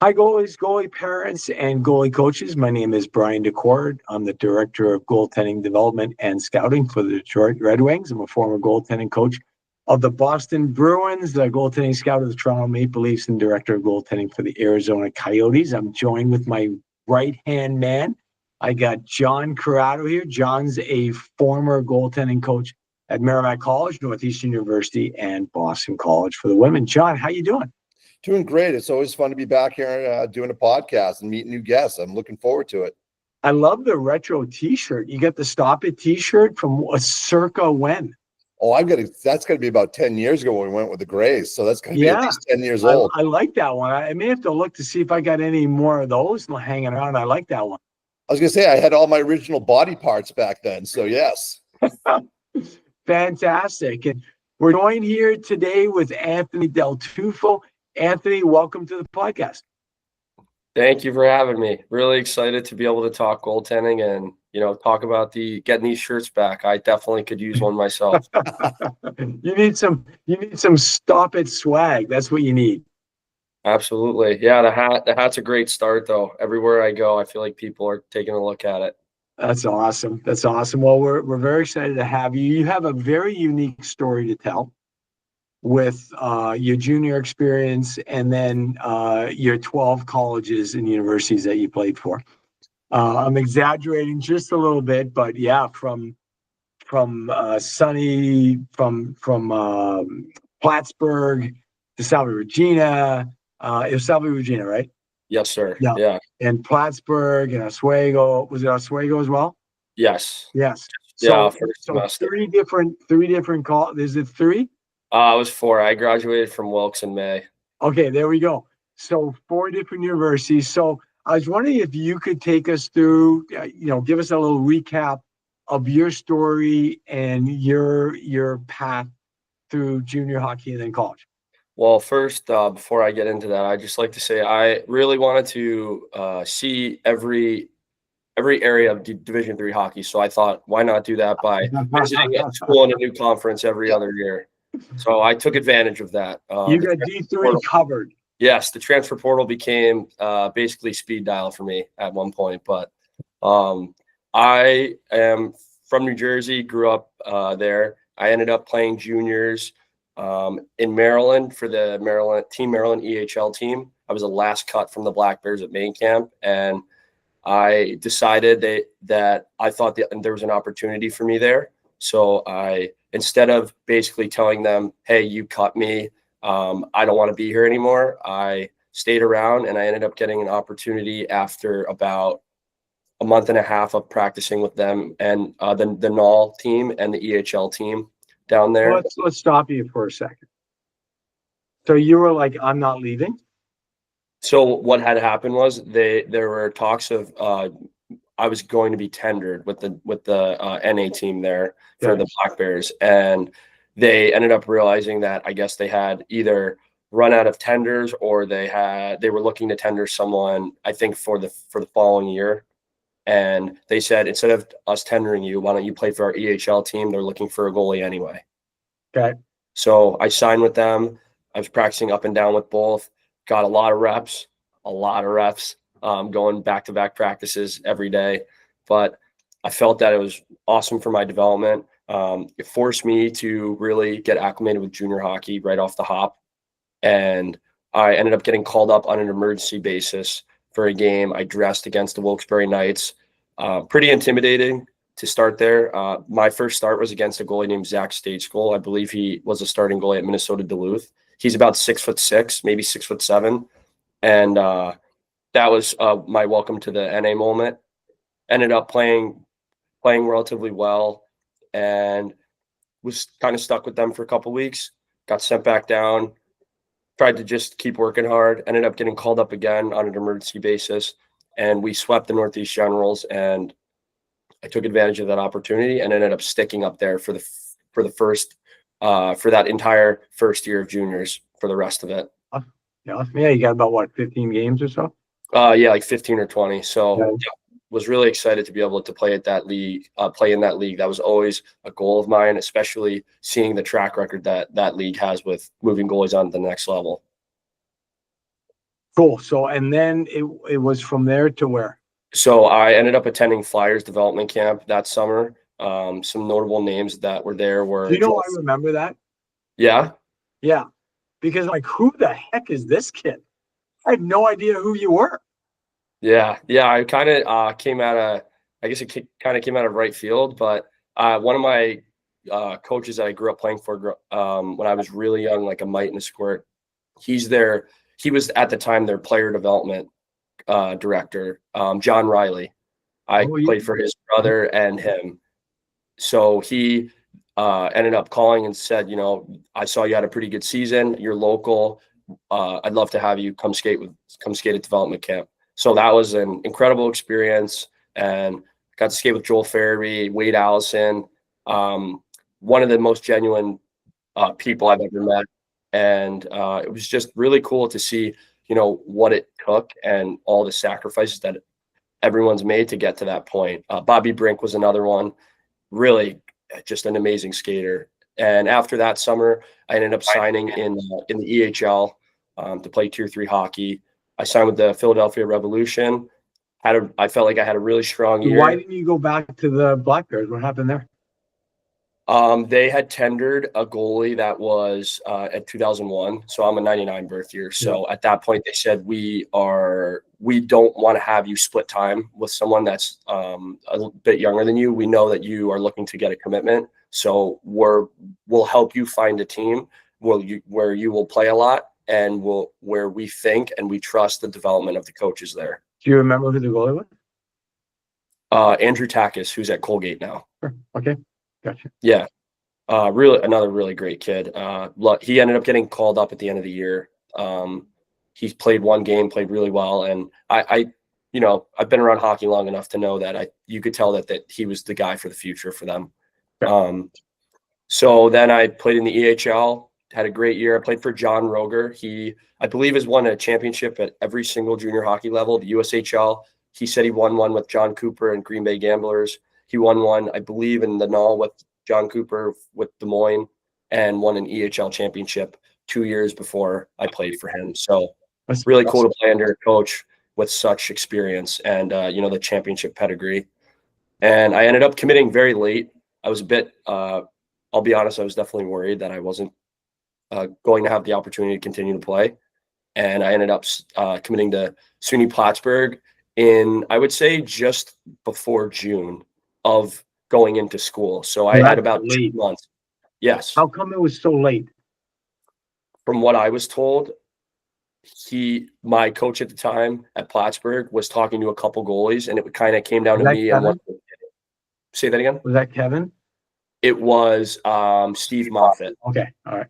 Hi, goalies, goalie parents, and goalie coaches. My name is Brian DeCord. I'm the Director of Goaltending Development and Scouting for the Detroit Red Wings. I'm a former goaltending coach of the Boston Bruins, the goaltending scout of the Toronto Maple Leafs, and Director of Goaltending for the Arizona Coyotes. I'm joined with my right-hand man. I got John Corrado here. John's a former goaltending coach at Merrimack College, Northeastern University, and Boston College for the women. John, how you doing? Doing great. It's always fun to be back here doing a podcast and meet new guests. I'm looking forward to it. I love the retro T-shirt. You got the Stop It T-shirt from circa when? Oh, that's got to be about 10 years ago when we went with the Grays. So that's going to be at least 10 years old. I like that one. I may have to look to see if I got any more of those hanging around. I like that one. I was going to say I had all my original body parts back then. So yes. Fantastic. And we're joined here today with Anthony Del Tufo. Anthony, welcome to the podcast. Thank you for having me. Really excited to be able to talk goaltending and, talk about getting these shirts back. I definitely could use one myself. You need some Stop It swag. That's what you need. Absolutely. Yeah, the hat's a great start though. Everywhere I go, I feel like people are taking a look at it. That's awesome. That's awesome. Well, we're very excited to have you. You have a very unique story to tell with your junior experience and then your 12 colleges and universities that you played for. I'm exaggerating just a little bit, but yeah, from sunny Plattsburgh to Salve Regina. It was Salve Regina, right? Yes, sir. Yeah. And Plattsburgh and Oswego. Was it Oswego as well? Yes. So, yeah. So three different call. Is it three? It was 4. I graduated from Wilkes in May. Okay, there we go. So 4 different universities. So I was wondering if you could take us through, give us a little recap of your story and your path through junior hockey and then college. Well, first, before I get into that, I'd just like to say I really wanted to see every area of Division III hockey. So I thought, why not do that by visiting a school in a new conference every other year? So I took advantage of that. You got D3 covered. Yes, the transfer portal became basically speed dial for me at one point. But I am from New Jersey, grew up there. I ended up playing juniors in Maryland for the Maryland EHL team. I was the last cut from the Black Bears at main camp, and I decided that I thought that there was an opportunity for me there. So instead of basically telling them, hey, you cut me, I don't want to be here anymore, I stayed around and I ended up getting an opportunity after about a month and a half of practicing with them and the NAL team and the EHL team down there. Let's stop you for a second. So you were like, I'm not leaving? So what had happened was there were talks of I was going to be tendered with the NA team there for the Black Bears, and they ended up realizing that I guess they had either run out of tenders or they were looking to tender someone, I think for the following year. And they said, instead of us tendering you, why don't you play for our EHL team? They're looking for a goalie anyway. Okay. So I signed with them. I was practicing up and down with both. Got a lot of reps, going back-to-back practices every day. But I felt that it was awesome for my development. It forced me to really get acclimated with junior hockey right off the hop. And I ended up getting called up on an emergency basis for a game. I dressed against the Wilkes-Barre Knights. Pretty intimidating to start there. My first start was against a goalie named Zach Stateschool. I believe he was a starting goalie at Minnesota Duluth. He's about 6'6", maybe 6'7", and that was my welcome to the NA moment. Ended up playing relatively well, and was kind of stuck with them for a couple weeks. Got sent back down. Tried to just keep working hard. Ended up getting called up again on an emergency basis, and we swept the Northeast Generals. And I took advantage of that opportunity and ended up sticking up there for that entire first year of juniors for the rest of it. Yeah, you got about 15 games or so? Yeah, like 15 or 20. So was really excited to be able to play in that league. That was always a goal of mine, especially seeing the track record that league has with moving goalies on to the next level. Cool. So, and then it was from there to where? So I ended up attending Flyers development camp that summer. Some notable names that were there were Do you know, I remember that. yeah. Yeah. Because like, who the heck is this kid? I had no idea who you were. Yeah. I kind of came out of, I guess it kind of came out of right field, but one of my coaches that I grew up playing for when I was really young, like a mite and a squirt, he was at the time their player development director, John Riley. I played for his brother and him. So he ended up calling and said, I saw you had a pretty good season. You're local. I'd love to have you come skate at development camp. So that was an incredible experience, and got to skate with Joel Farabee, Wade Allison, one of the most genuine people I've ever met. And it was just really cool to see, what it took and all the sacrifices that everyone's made to get to that point. Bobby Brink was another one, really just an amazing skater. And after that summer, I ended up signing in the EHL to play Tier 3 hockey. I signed with the Philadelphia Revolution. I felt like I had a really strong year. Why didn't you go back to the Black Bears? What happened there? They had tendered a goalie that was at 2001. So I'm a 99 birth year. So at that point, they said, we don't want to have you split time with someone that's a bit younger than you. We know that you are looking to get a commitment. So we'll help you find a team where you will play a lot, and where we think and we trust the development of the coaches there. Do you remember who the goalie was? Andrew Takis, who's at Colgate now. Sure. Okay. Gotcha. Yeah. Another really great kid. He ended up getting called up at the end of the year. He played one game, played really well. And I've been around hockey long enough to know that you could tell that he was the guy for the future for them. Okay. So then I played in the EHL, had a great year. I played for John Roger. He, I believe, has won a championship at every single junior hockey level. The USHL, he said he won one with John Cooper and Green Bay Gamblers. He won one, I believe, in the NAL with John Cooper with Des Moines, and won an EHL championship 2 years before I played for him. So it's really cool to play under a coach with such experience and, the championship pedigree. And I ended up committing very late. I was a bit, I'll be honest, I was definitely worried that I wasn't going to have the opportunity to continue to play. And I ended up committing to SUNY Plattsburgh in, I would say, just before June of going into school. So I had about 2 months. Yes. How come it was so late? From what I was told, my coach at the time at Plattsburgh was talking to a couple goalies, and it kind of came down to me. And say that again? Was that Kevin? It was Steve Moffitt. Okay. All right.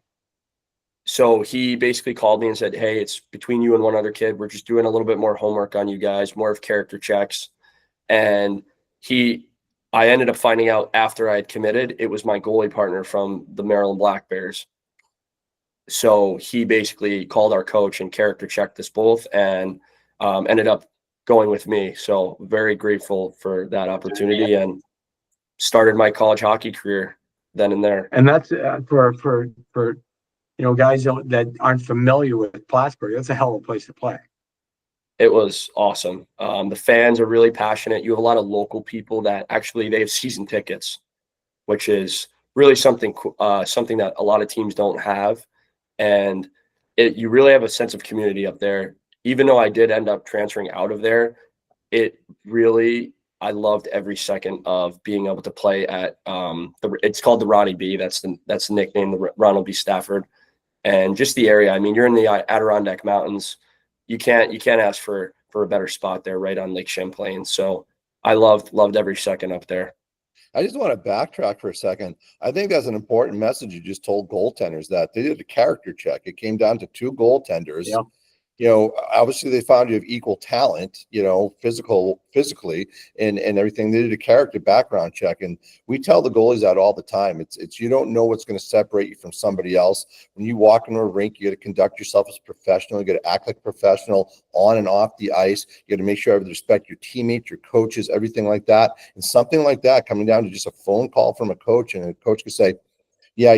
So he basically called me and said, hey, it's between you and one other kid. We're just doing a little bit more homework on you guys, more of character checks. And I ended up finding out after I had committed, it was my goalie partner from the Maryland Black Bears. So he basically called our coach and character checked us both, and ended up going with me. So very grateful for that opportunity, and started my college hockey career then and there. And that's for guys that aren't familiar with Plattsburgh, that's a hell of a place to play. It was awesome. The fans are really passionate. You have a lot of local people that actually they have season tickets, which is really something that a lot of teams don't have. And you really have a sense of community up there. Even though I did end up transferring out of there, I loved every second of being able to play at it's called the Ronnie B. That's the nickname, the Ronald B. Stafford, and just the area. I mean, you're in the Adirondack Mountains. You can't ask for a better spot there, right on Lake Champlain. So I loved every second up there. I just want to backtrack for a second. I think that's an important message you just told goaltenders, that they did a character check. It came down to 2 goaltenders. Yeah. Obviously they found you have equal talent, physically and everything. They did a character background check. And we tell the goalies that all the time. It's you don't know what's going to separate you from somebody else. When you walk into a rink, you got to conduct yourself as a professional. You got to act like a professional on and off the ice. You got to make sure you respect your teammates, your coaches, everything like that. And something like that coming down to just a phone call from a coach, and a coach could say, yeah,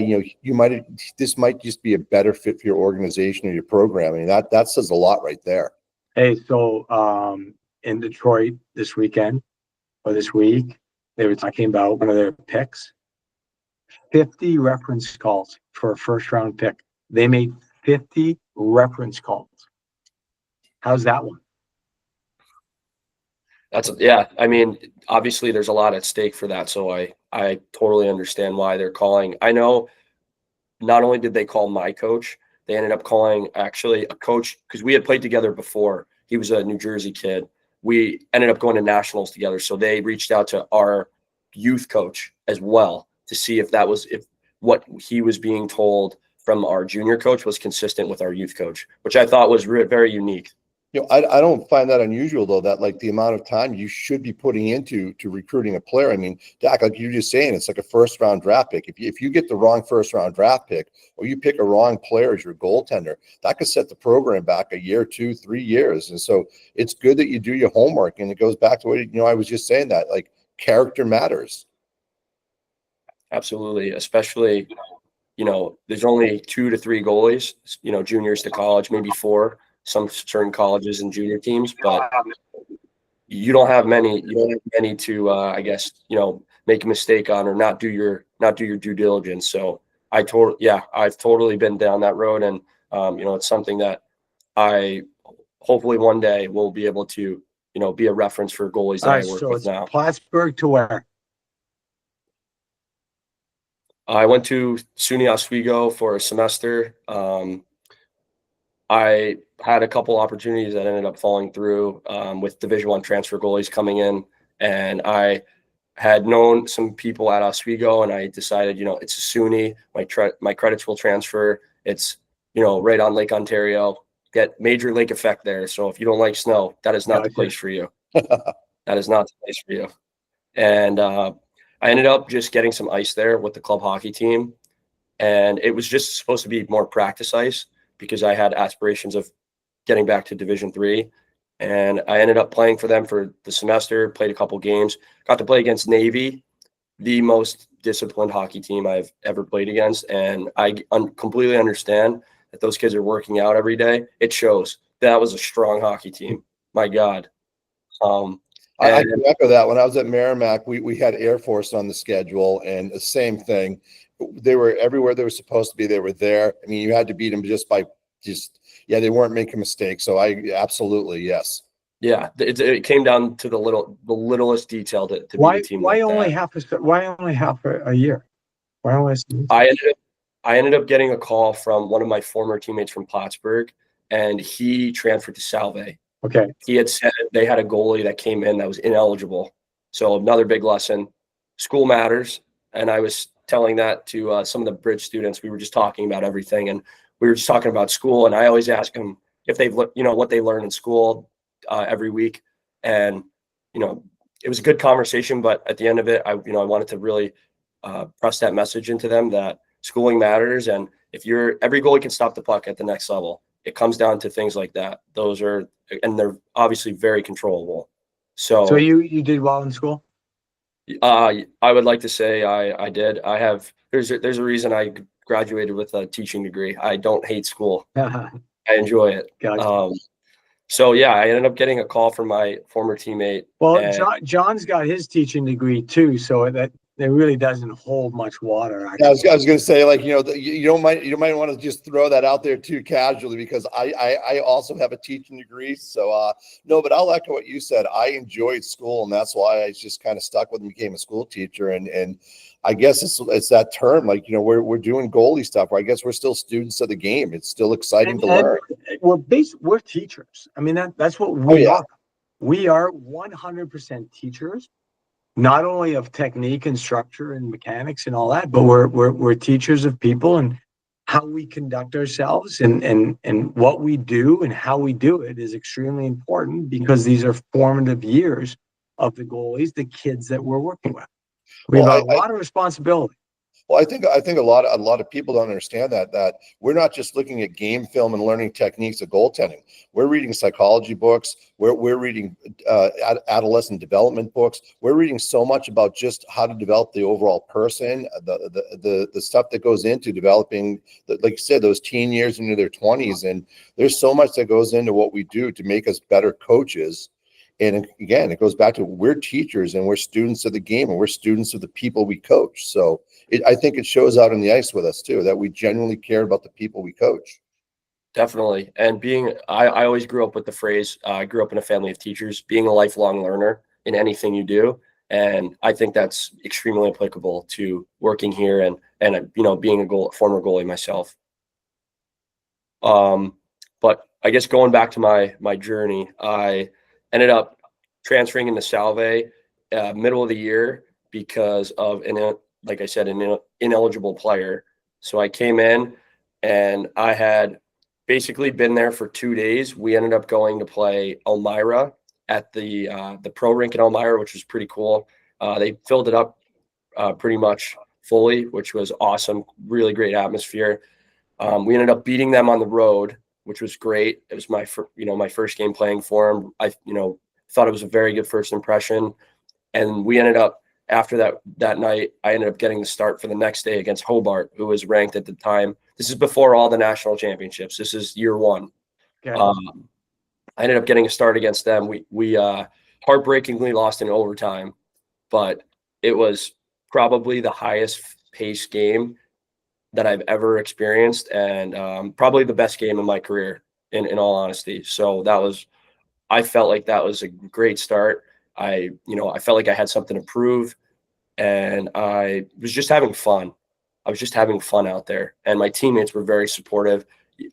this might just be a better fit for your organization or your program. I mean, that says a lot right there. Hey, so in Detroit this weekend or this week, they were talking about one of their picks. 50 reference calls for a first round pick. They made 50 reference calls. How's that one? Yeah. I mean, obviously there's a lot at stake for that. So I totally understand why they're calling. I know not only did they call my coach, they ended up calling actually a coach because we had played together before. He was a New Jersey kid. We ended up going to nationals together. So they reached out to our youth coach as well to see if if what he was being told from our junior coach was consistent with our youth coach, which I thought was very unique. I don't find that unusual though, that like the amount of time you should be putting into recruiting a player. I mean, Dak, like you're just saying, it's like a first round draft pick. If you get the wrong first round draft pick, or you pick a wrong player as your goaltender, that could set the program back a year, 2, 3 years. And so it's good that you do your homework. And it goes back to what, I was just saying that like character matters. Absolutely. Especially, there's only 2 to 3 goalies, juniors to college, maybe 4, some certain colleges and junior teams, but you don't have many to I guess make a mistake on or not do your due diligence. So I've totally been down that road, and it's something that I hopefully one day will be able to be a reference for goalies that I work so with it's now. Plattsburgh to where? I went to SUNY Oswego for a semester. I had a couple opportunities that ended up falling through with Division I transfer goalies coming in, and I had known some people at Oswego, and I decided, it's a SUNY. My credits will transfer. It's right on Lake Ontario. Get major lake effect there. So if you don't like snow, that is not the place for you. That is not the place for you. And I ended up just getting some ice there with the club hockey team, and it was just supposed to be more practice ice because I had aspirations of getting back to Division III. And I ended up playing for them for the semester, played a couple games, got to play against Navy, the most disciplined hockey team I've ever played against. And I completely understand that those kids are working out every day. It shows. That was a strong hockey team. My God. I can echo that. When I was at Merrimack, we had Air Force on the schedule, and the same thing. They were everywhere they were supposed to be. They were there. I mean, you had to beat them they weren't making mistakes. So I absolutely, yes. Yeah, it came down to the littlest detail to beat a team why like only that. Why only half a year? Why only? I ended up getting a call from one of my former teammates from Plattsburgh, and he transferred to Salve. Okay. He had said they had a goalie that came in that was ineligible. So another big lesson: school matters. And I was telling that to some of the bridge students. We were just talking about everything, and we were just talking about school. And I always ask them if they've what they learn in school every week. And it was a good conversation. But at the end of it, I wanted to really press that message into them that schooling matters. And if every goalie can stop the puck at the next level, it comes down to things like that. And they're obviously very controllable. So you did well in school? I would like to say I did. There's a reason I graduated with a teaching degree. I don't hate school. I enjoy it. Gotcha. So yeah, I ended up getting a call from my former teammate. Well, John's got his teaching degree too, so that it really doesn't hold much water. Actually. Yeah, I was going to say, like, you might want to just throw that out there too casually, because I also have a teaching degree. So no, but I'll echo what you said. I enjoyed school, and that's why I just kind of stuck with and became a school teacher. And I guess it's that term, like, we're doing goalie stuff, where I guess we're still students of the game. It's still exciting to learn. We're teachers. I mean, that's what we are. We are 100% teachers, not only of technique and structure and mechanics and all that, but we're teachers of people and how we conduct ourselves and what we do and how we do it is extremely important, because these are formative years of the goalies, the kids that we're working with. We have a lot of responsibility. Well, I think a lot of people don't understand that we're not just looking at game film and learning techniques of goaltending. We're reading psychology books. We're reading adolescent development books. We're reading so much about just how to develop the overall person, the stuff that goes into developing, like you said, those teen years into their 20s. And there's so much that goes into what we do to make us better coaches. And again, it goes back to we're teachers and we're students of the game and we're students of the people we coach. So I think it shows out on the ice with us too, that we genuinely care about the people we coach. Definitely. And I always grew up with the phrase, I grew up in a family of teachers, being a lifelong learner in anything you do. And I think that's extremely applicable to working here and being a former goalie myself. But I guess going back to my journey, I ended up transferring into Salve middle of the year because of like I said, an ineligible player. So I came in and I had basically been there for 2 days. We ended up going to play Elmira at the pro rink in Elmira, which was pretty cool. They filled it up pretty much fully, which was awesome. Really great atmosphere. We ended up beating them on the road, which was great. It was my first game playing for them. I thought it was a very good first impression, and we ended up after that night. I ended up getting the start for the next day against Hobart, who was ranked at the time. This is before all the national championships. This is year one. Okay. I ended up getting a start against them. We heartbreakingly lost in overtime, but it was probably the highest paced game that I've ever experienced, and probably the best game in my career, in all honesty. So I felt like that was a great start. I felt like I had something to prove, and I was just having fun. I was just having fun out there, and my teammates were very supportive.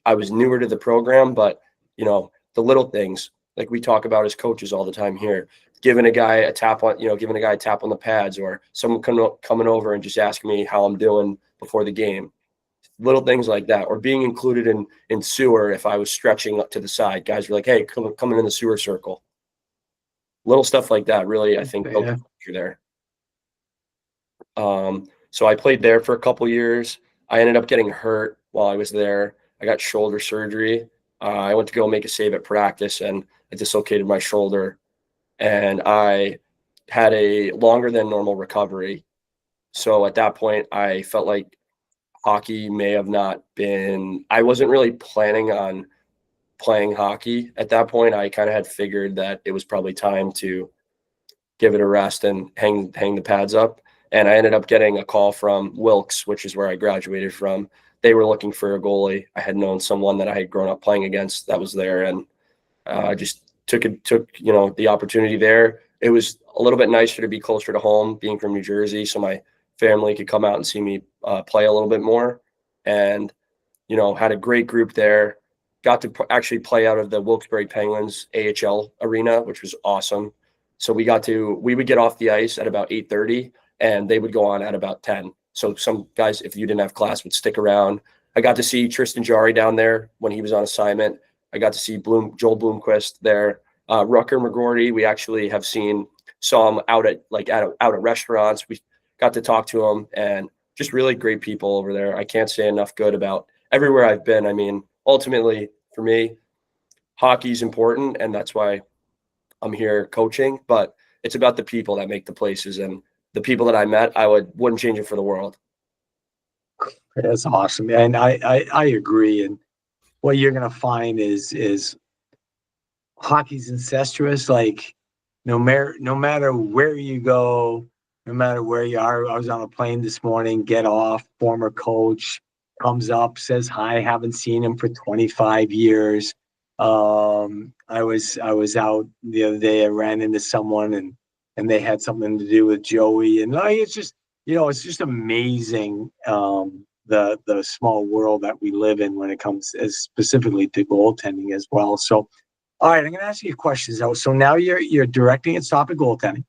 I was newer to the program, but the little things like we talk about as coaches all the time here, giving a guy a tap on the pads, or someone coming over and just asking me how I'm doing before the game. Little things like that, or being included in sewer if I was stretching up to the side. Guys were like, "Hey, come in the sewer circle." Little stuff like that, really, I think built the culture there. So I played there for a couple years. I ended up getting hurt while I was there. I got shoulder surgery. I went to go make a save at practice, and I dislocated my shoulder, and I had a longer than normal recovery. So at that point, I felt like hockey may have not been – I wasn't really planning on playing hockey at that point. I kind of had figured that it was probably time to give it a rest and hang the pads up. And I ended up getting a call from Wilkes, which is where I graduated from. They were looking for a goalie. I had known someone that I had grown up playing against that was there, and I just took the opportunity there. It was a little bit nicer to be closer to home, being from New Jersey, so my family could come out and see me play a little bit more. And had a great group there. Got to actually play out of the Wilkes-Barre Penguins AHL arena, which was awesome. So we would get off the ice at about 8:30, and they would go on at about 10. So some guys, if you didn't have class, would stick around. I got to see Tristan Jarry down there when he was on assignment. I got to see Joel Bloomquist there. Rucker McGorty, we actually saw him out at restaurants. We got to talk to him, and just really great people over there. I can't say enough good about everywhere I've been. I mean, ultimately for me, hockey's important, and that's why I'm here coaching, but it's about the people that make the places, and the people that I met, I wouldn't change it for the world. That's awesome. And I agree. And what you're going to find is hockey's incestuous. Like no matter where you go, no matter where you are. I was on a plane this morning, get off, former coach comes up, says hi, haven't seen him for 25 years. I was out the other day, I ran into someone and they had something to do with Joey. And it's just amazing the small world that we live in when it comes specifically to goaltending as well. So, all right, I'm going to ask you questions. So now you're directing at Stop at Goaltending.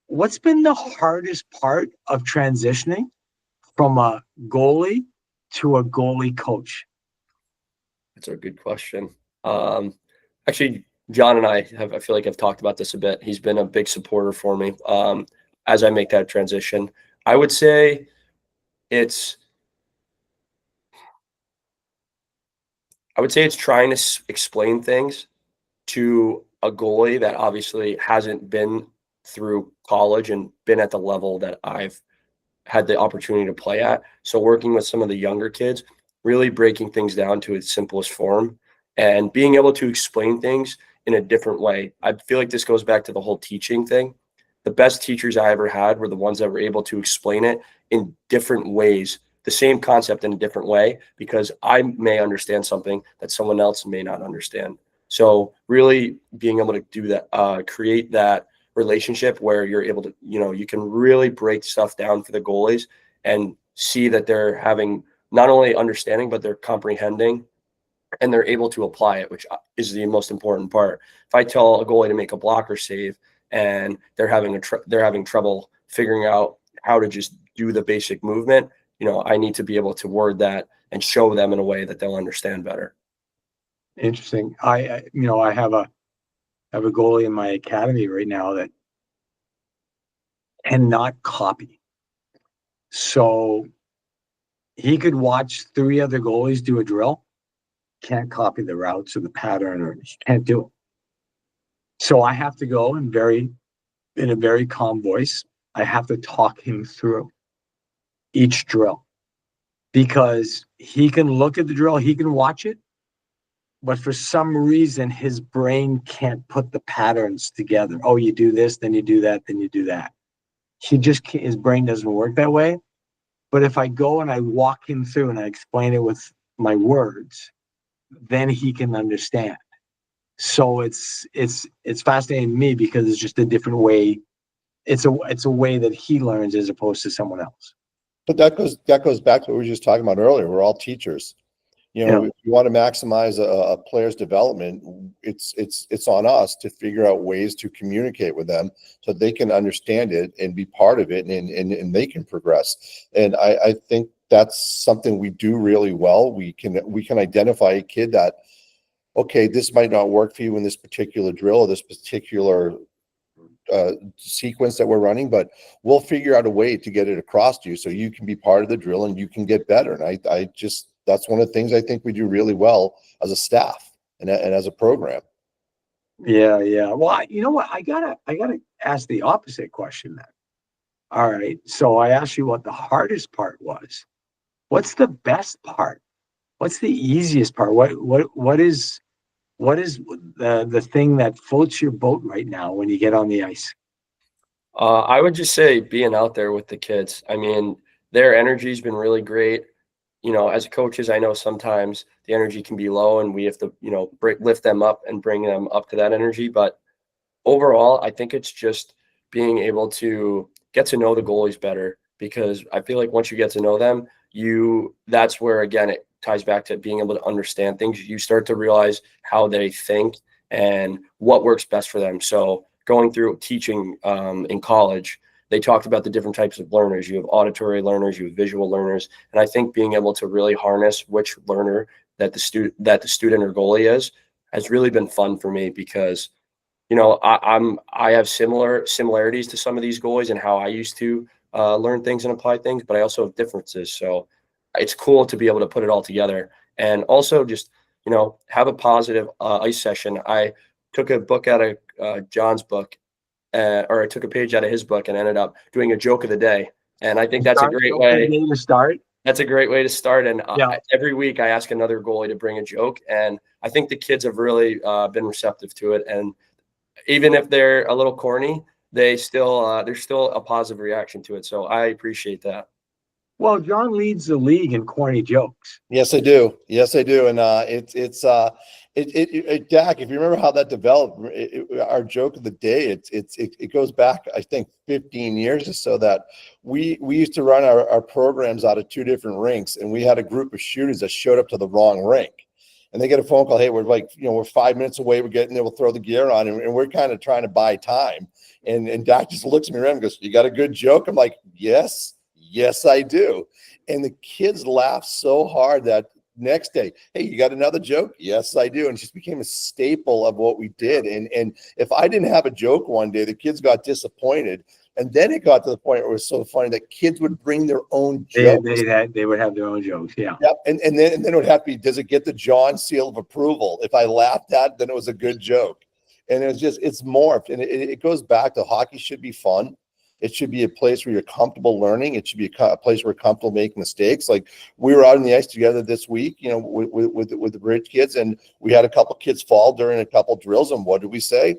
What's been the hardest part of transitioning from a goalie to a goalie coach? That's a good question. Actually, John and I I feel like I've talked about this a bit. He's been a big supporter for me as I make that transition. I would say it's trying to explain things to a goalie that obviously hasn't been through college and been at the level that I've had the opportunity to play at. So working with some of the younger kids, really breaking things down to its simplest form and being able to explain things in a different way. I feel like this goes back to the whole teaching thing. The best teachers I ever had were the ones that were able to explain it in different ways, the same concept in a different way, because I may understand something that someone else may not understand. So really being able to do that, create that relationship where you're able to, you can really break stuff down for the goalies and see that they're having not only understanding, but they're comprehending and they're able to apply it, which is the most important part. If I tell a goalie to make a blocker save and they're having trouble figuring out how to just do the basic movement, I need to be able to word that and show them in a way that they'll understand better. Interesting. I have a goalie in my academy right now that cannot copy. So he could watch 3 other goalies do a drill, can't copy the routes or the pattern, or he can't do it. So I have to go in a very calm voice. I have to talk him through each drill because he can look at the drill, he can watch it, but for some reason his brain can't put the patterns together. Oh, you do this, then you do that, then you do that. He just can't, his brain doesn't work that way. But if I go and I walk him through and I explain it with my words, then he can understand. So it's fascinating to me because it's just a different way. It's a way that he learns as opposed to someone else. But that goes back to what we were just talking about earlier. We're all teachers. If you want to maximize a player's development, it's on us to figure out ways to communicate with them so they can understand it and be part of it, and they can progress. And I think that's something we do really well. We can identify a kid that, okay, this might not work for you in this particular drill or this particular sequence that we're running, but we'll figure out a way to get it across to you so you can be part of the drill and you can get better. And I just, that's one of the things I think we do really well as a staff and as a program. Yeah. Well, you know what? I gotta ask the opposite question then. All right. So I asked you what the hardest part was. What's the best part? What's the easiest part? What is the thing that floats your boat right now when you get on the ice? I would just say being out there with the kids. I mean, their energy's been really great. As coaches, I know sometimes the energy can be low and we have to, lift them up and bring them up to that energy. But overall, I think it's just being able to get to know the goalies better, because I feel like once you get to know them, that's where, again, it ties back to being able to understand things. You start to realize how they think and what works best for them. So going through teaching in college, they talked about the different types of learners. You have auditory learners, you have visual learners. And I think being able to really harness which learner that the student or goalie is has really been fun for me, because I have similarities to some of these goalies and how I used to learn things and apply things, but I also have differences. So it's cool to be able to put it all together and also just, have a positive ice session. I took a book out of John's book, or I took a page out of his book and ended up doing a joke of the day. And I think that's a great way to start. That's a great way to start. And Yeah. Every week I ask another goalie to bring a joke, and I think the kids have really been receptive to it. And even if they're a little corny, there's still a positive reaction to it. So I appreciate that. Well, John leads the league in corny jokes. Yes, I do. And Dak, if you remember how that developed, our joke of the day, it goes back, I think, 15 years or so, that we used to run our programs out of 2 different rinks, and we had a group of shooters that showed up to the wrong rink. And they get a phone call, hey, we're we're 5 minutes away, we're getting there, we'll throw the gear on, and we're kind of trying to buy time. And Dak just looks at me around and goes, you got a good joke? I'm like, yes, I do. And the kids laughed so hard that next day, hey, you got another joke? Yes, I do. And it just became a staple of what we did. And if I didn't have a joke one day, the kids got disappointed. And then it got to the point where it was so funny that kids would bring their own They jokes. they would have their own jokes. Yeah. Yep. And then it would have to be, does it get the John seal of approval? If I laughed at it, then it was a good joke. And it's morphed. And it goes back to hockey should be fun. It should be a place where you're comfortable learning. It should be a place where you're comfortable making mistakes. Like we were out on the ice together this week, you know, with the bridge kids, and we had a couple kids fall during a couple drills. And what did we say?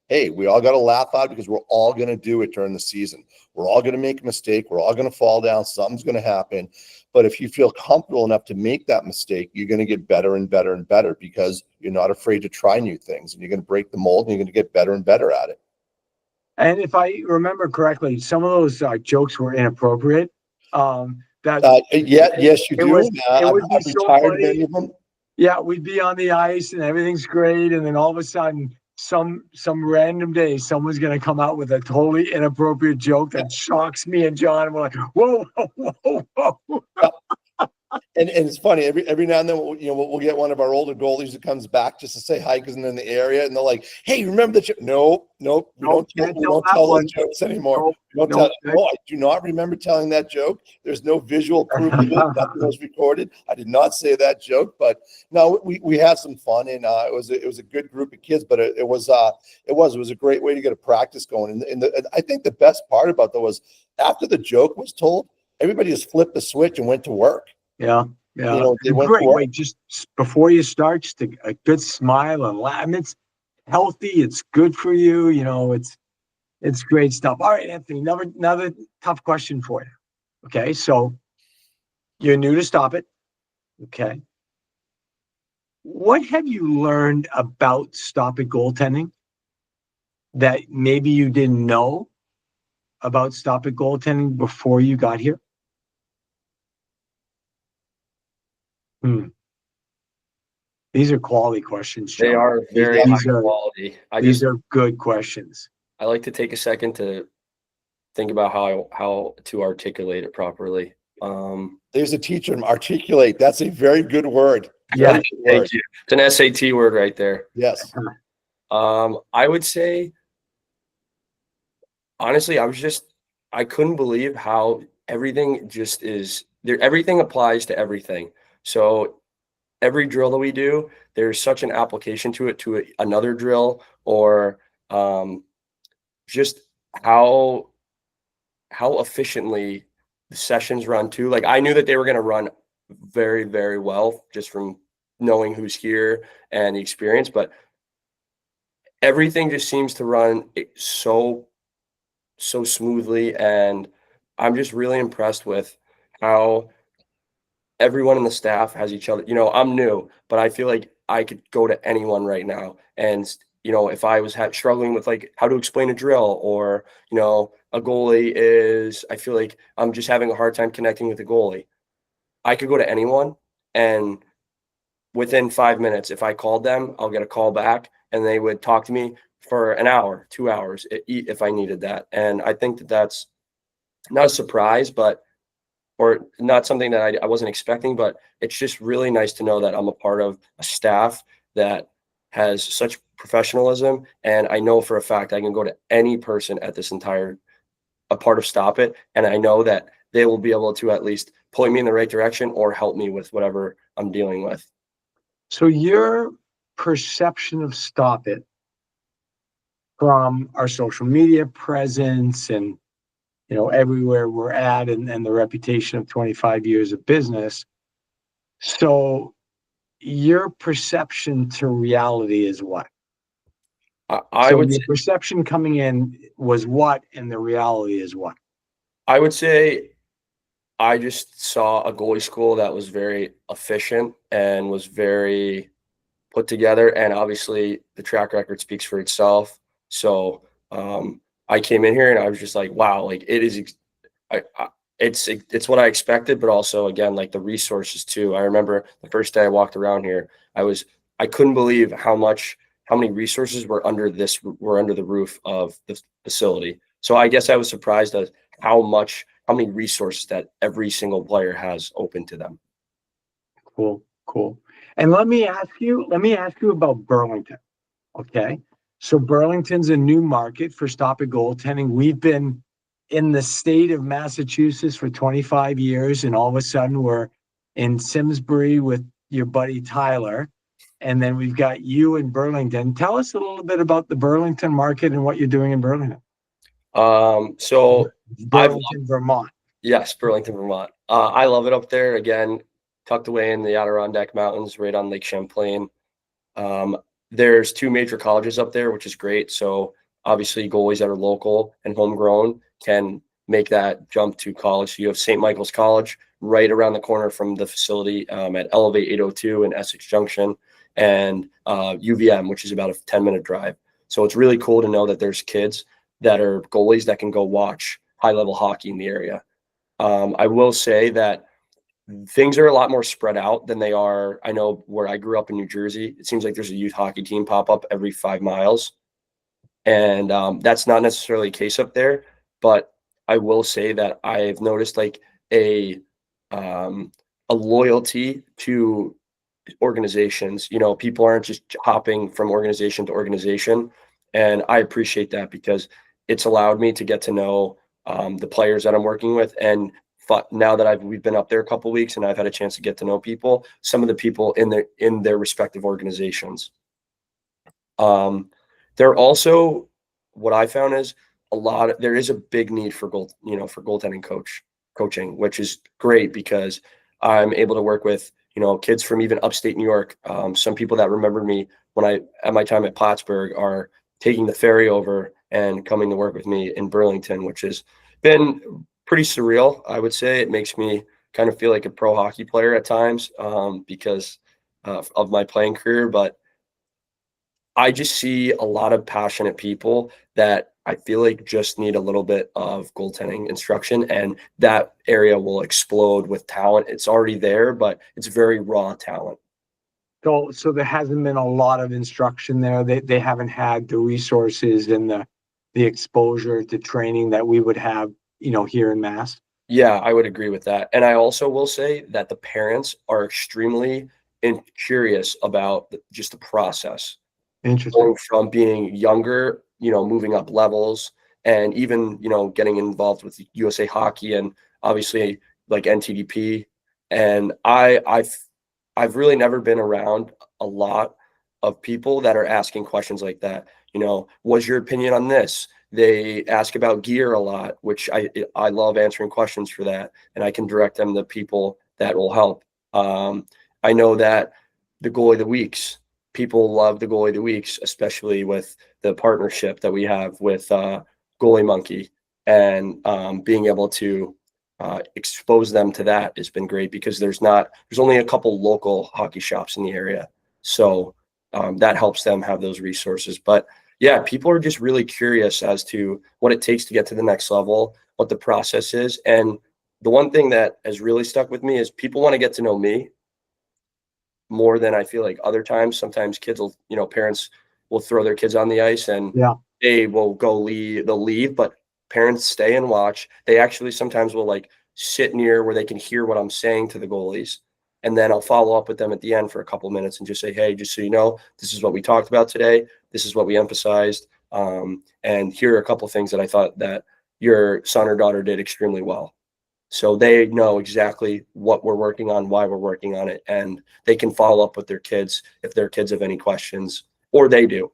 Hey, we all got to laugh out because we're all going to do it during the season. We're all going to make a mistake. We're all going to fall down. Something's going to happen. But if you feel comfortable enough to make that mistake, you're going to get better and better and better because you're not afraid to try new things, and you're going to break the mold and you're going to get better and better at it. And if I remember correctly, some of those jokes were inappropriate. Yes, you do. It would be so funny. Many of them. Yeah, we'd be on the ice and everything's great, and then all of a sudden, some random day, someone's gonna come out with a totally inappropriate joke that shocks me and John, and we're like, whoa, whoa, whoa, whoa. And it's funny, every now and then, we'll get one of our older goalies who comes back just to say hi because they're in the area, and they're like, "Hey, remember the joke?" Nope, we don't tell those jokes anymore. I do not remember telling that joke. There's no visual proof of it. Nothing was recorded. I did not say that joke, but no, we had some fun, and it was a good group of kids. But it was a great way to get a practice going. And I think the best part about that was after the joke was told, everybody just flipped the switch and went to work. Yeah. Great way. Just before you start, just a good smile and laugh. I mean, it's healthy. It's good for you. It's great stuff. All right, Anthony, another tough question for you. Okay, so you're new to Stop It. Okay. What have you learned about Stop It goaltending that maybe you didn't know about Stop It goaltending before you got here? These are quality questions, John. They are very high quality. These are good questions. I like to take a second to think about how to articulate it properly. There's a teacher, articulate. That's a very good word. Yeah, thank you. It's an SAT word right there. Yes. I would say, honestly, I couldn't believe how everything just is there. Everything applies to everything. So every drill that we do, there's such an application to it, to another drill, or just how efficiently the sessions run too. Like I knew that they were going to run very, very well just from knowing who's here and the experience, but everything just seems to run so smoothly. And I'm just really impressed with how everyone in the staff has each other. I'm new, but I feel like I could go to anyone right now. And, if I was struggling with like how to explain a drill, or, a goalie is, I feel like I'm just having a hard time connecting with the goalie, I could go to anyone, and within 5 minutes, if I called them, I'll get a call back and they would talk to me for an hour, 2 hours if I needed that. And I think that that's not a surprise, or not something that I wasn't expecting, but it's just really nice to know that I'm a part of a staff that has such professionalism. And I know for a fact I can go to any person at this a part of Stop It, and I know that they will be able to at least point me in the right direction or help me with whatever I'm dealing with. So your perception of Stop It from our social media presence and everywhere we're at, and the reputation of 25 years of business. So your perception to reality is what? Your perception coming in was what, and the reality is what? I would say I just saw a goalie school that was very efficient and was very put together. And obviously the track record speaks for itself. So I came in here and I was just like, wow, like it is, it's what I expected, but also again, like the resources too. I remember the first day I walked around here, I couldn't believe how many resources were under the roof of the facility. So I guess I was surprised at how many resources that every single player has open to them. Cool. And let me ask you about Burlington. Okay. So Burlington's a new market for Stop It goaltending. We've been in the state of Massachusetts for 25 years, and all of a sudden we're in Simsbury with your buddy Tyler, and then we've got you in Burlington. Tell us a little bit about the Burlington market and what you're doing in Burlington. So Burlington, Vermont. Yes, Burlington, Vermont. I love it up there. Again, tucked away in the Adirondack Mountains, right on Lake Champlain. There's two major colleges up there, which is great. So obviously goalies that are local and homegrown can make that jump to college. So you have St. Michael's College right around the corner from the facility at Elevate 802 in Essex Junction, and UVM, which is about a 10-minute drive. So it's really cool to know that there's kids that are goalies that can go watch high-level hockey in the area. I will say that things are a lot more spread out than they are. I know where I grew up in New Jersey, it seems like there's a youth hockey team pop up every 5 miles. And that's not necessarily the case up there. But I will say that I've noticed like a loyalty to organizations. You know, people aren't just hopping from organization to organization. And I appreciate that because it's allowed me to get to know the players that I'm working with. And now that we've been up there a couple of weeks and I've had a chance to get to know people, some of the people in their respective organizations. There also, what I found is there is a big need for goaltending coaching, which is great because I'm able to work with, kids from even upstate New York. Some people that remember me at my time at Plattsburgh are taking the ferry over and coming to work with me in Burlington, which has been pretty surreal. I would say it makes me kind of feel like a pro hockey player at times because of my playing career. But I just see a lot of passionate people that I feel like just need a little bit of goaltending instruction, and that area will explode with talent. It's already there, but it's very raw talent. So there hasn't been a lot of instruction there. They haven't had the resources and the exposure to training that we would have, here in Mass. Yeah, I would agree with that. And I also will say that the parents are extremely curious about just the process. Interesting. Going from being younger, moving up levels, and even, getting involved with USA Hockey and obviously like NTDP. And I've really never been around a lot of people that are asking questions like that. What's your opinion on this? They ask about gear a lot, which I love answering questions for that, and I can direct them to people that will help. I know that the goalie of the weeks, people love the goalie of the weeks, especially with the partnership that we have with Goalie Monkey, and being able to expose them to that has been great because there's only a couple local hockey shops in the area. So that helps them have those resources. But yeah, people are just really curious as to what it takes to get to the next level, what the process is. And the one thing that has really stuck with me is people want to get to know me more than I feel like other times. Sometimes parents will throw their kids on the ice and they will they'll leave, but parents stay and watch. They actually sometimes will like sit near where they can hear what I'm saying to the goalies. And then I'll follow up with them at the end for a couple minutes and just say, hey, just so you know, this is what we talked about today. This is what we emphasized. And here are a couple things that I thought that your son or daughter did extremely well. So they know exactly what we're working on, why we're working on it, and they can follow up with their kids if their kids have any questions, or they do.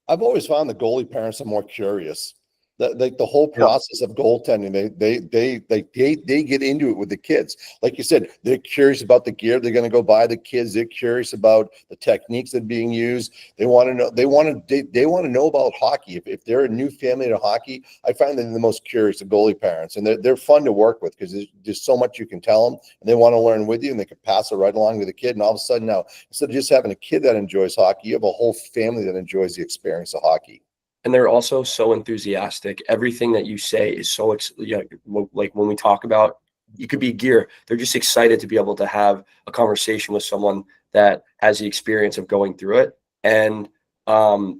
I've always found the goalie parents are more curious. The whole process of goaltending, they get into it with the kids. Like you said, they're curious about the gear they're going to go buy. The kids, they're curious about the techniques that are being used. They want to know. They want to know about hockey. If they're a new family to hockey, I find them the most curious, the goalie parents, and they're fun to work with because there's so much you can tell them, and they want to learn with you, and they can pass it right along to the kid. And all of a sudden now, instead of just having a kid that enjoys hockey, you have a whole family that enjoys the experience of hockey. And they're also so enthusiastic. Everything that you say is so like when we talk about, it could be gear. They're just excited to be able to have a conversation with someone that has the experience of going through it. And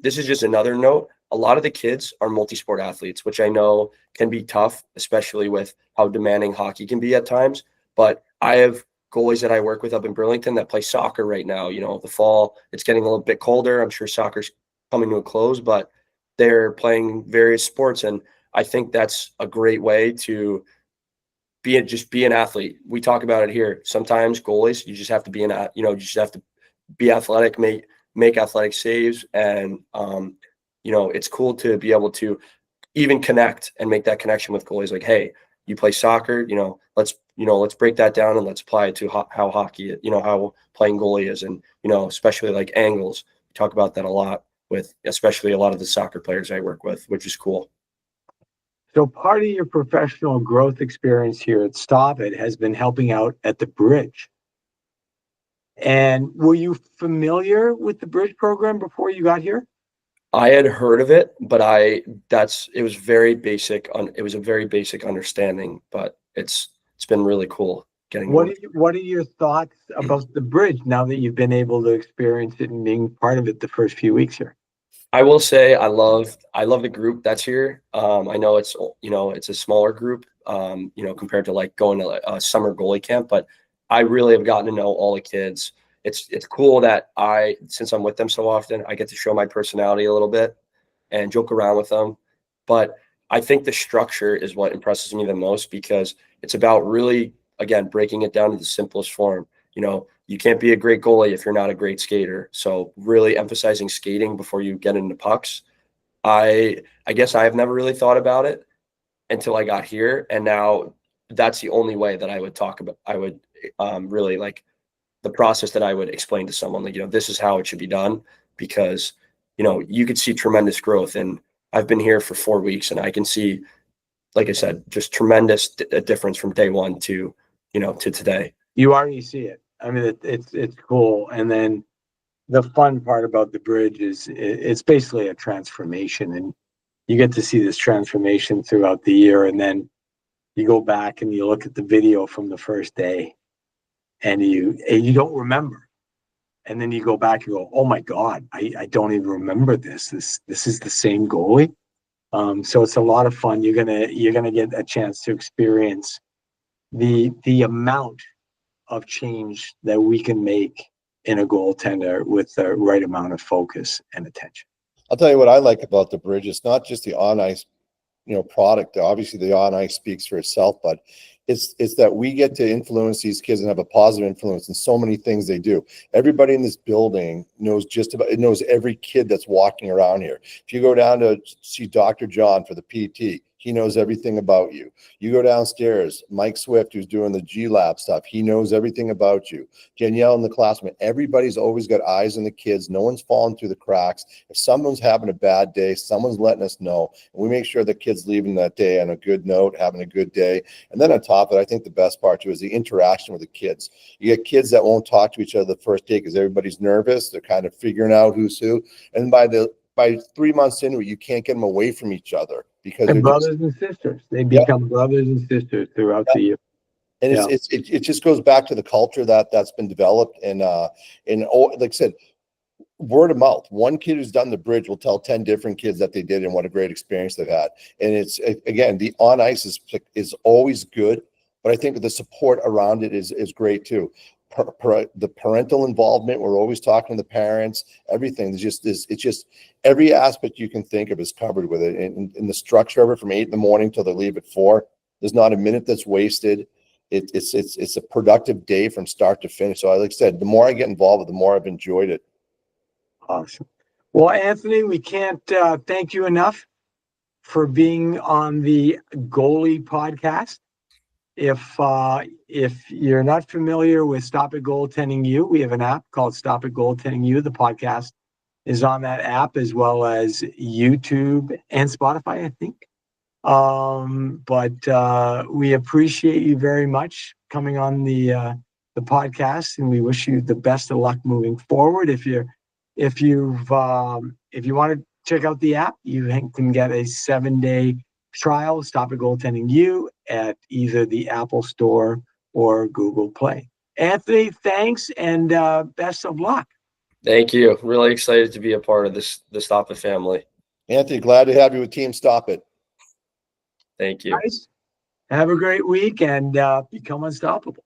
this is just another note. A lot of the kids are multi-sport athletes, which I know can be tough, especially with how demanding hockey can be at times. But I have goalies that I work with up in Burlington that play soccer right now. The fall, it's getting a little bit colder. I'm sure soccer's coming to a close, but they're playing various sports. And I think that's a great way to just be an athlete. We talk about it here. Sometimes goalies, you just have to be you just have to be athletic, make athletic saves. And, it's cool to be able to even connect and make that connection with goalies. Like, hey, you play soccer, let's break that down and let's apply it to how hockey, how playing goalie is. And, especially like angles, we talk about that a lot with, especially a lot of the soccer players I work with, which is cool. So part of your professional growth experience here at Stop It has been helping out at the Bridge. And were you familiar with the Bridge program before you got here? I had heard of it, but it was very basic. It was a very basic understanding, but it's been really cool getting. What are your thoughts about the Bridge now that you've been able to experience it and being part of it the first few weeks here? I will say I love the group that's here. I know it's a smaller group, compared to like going to a summer goalie camp, but I really have gotten to know all the kids. It's cool that since I'm with them so often, I get to show my personality a little bit and joke around with them. But I think the structure is what impresses me the most, because it's about really, again, breaking it down to the simplest form. You can't be a great goalie if you're not a great skater. So really emphasizing skating before you get into pucks. I guess I have never really thought about it until I got here. And now that's the only way that I would talk about, I would really like the process that I would explain to someone, like, this is how it should be done, because, you could see tremendous growth. And I've been here for 4 weeks and I can see, like I said, just tremendous difference from day one to today. You already see it. I mean, it's cool. And then the fun part about the Bridge is it's basically a transformation, and you get to see this transformation throughout the year. And then you go back and you look at the video from the first day, and you don't remember. And then you go back and go, oh my God, I don't even remember this. This is the same goalie. So it's a lot of fun. You're gonna get a chance to experience the amount of change that we can make in a goaltender with the right amount of focus and attention. I'll tell you what I like about the Bridge. It's not just the on ice, product. Obviously, the on ice speaks for itself, but it's that we get to influence these kids and have a positive influence in so many things they do. Everybody in this building knows every kid that's walking around here. If you go down to see Dr. John for the PT, he knows everything about you. You go downstairs, Mike Swift, who's doing the G-Lab stuff, he knows everything about you. Danielle in the classroom, everybody's always got eyes on the kids. No one's falling through the cracks. If someone's having a bad day, someone's letting us know. And we make sure the kid's leaving that day on a good note, having a good day. And then on top of it, I think the best part too is the interaction with the kids. You get kids that won't talk to each other the first day because everybody's nervous. They're kind of figuring out who's who. And by 3 months into it, you can't get them away from each other, because they're brothers and sisters. They become brothers and sisters throughout the year. And it just goes back to the culture that's been developed. And like I said, word of mouth. One kid who's done the Bridge will tell 10 different kids that they did and what a great experience they've had. And it's, again, the on ice is always good, but I think the support around it is great too. The parental involvement, we're always talking to the parents, everything. It's just every aspect you can think of is covered with it. And in the structure of it, from 8 a.m. till they leave at 4, there's not a minute that's wasted. It's a productive day from start to finish. So like I said, the more I get involved, the more I've enjoyed it. Awesome. Well, Anthony, we can't thank you enough for being on the Goalie podcast. If you're not familiar with Stop It Goaltending You, we have an app called Stop It Goaltending You. The podcast is on that app, as well as YouTube and Spotify, I think. But we appreciate you very much coming on the podcast, and we wish you the best of luck moving forward. If you want to check out the app, you can get a 7-day trial, Stop It Goaltending You, at either the Apple Store or Google Play. Anthony, thanks, and best of luck. Thank you. Really excited to be a part of the Stop It family. Anthony, glad to have you with Team Stop It. Thank you. Guys, have a great week and become unstoppable.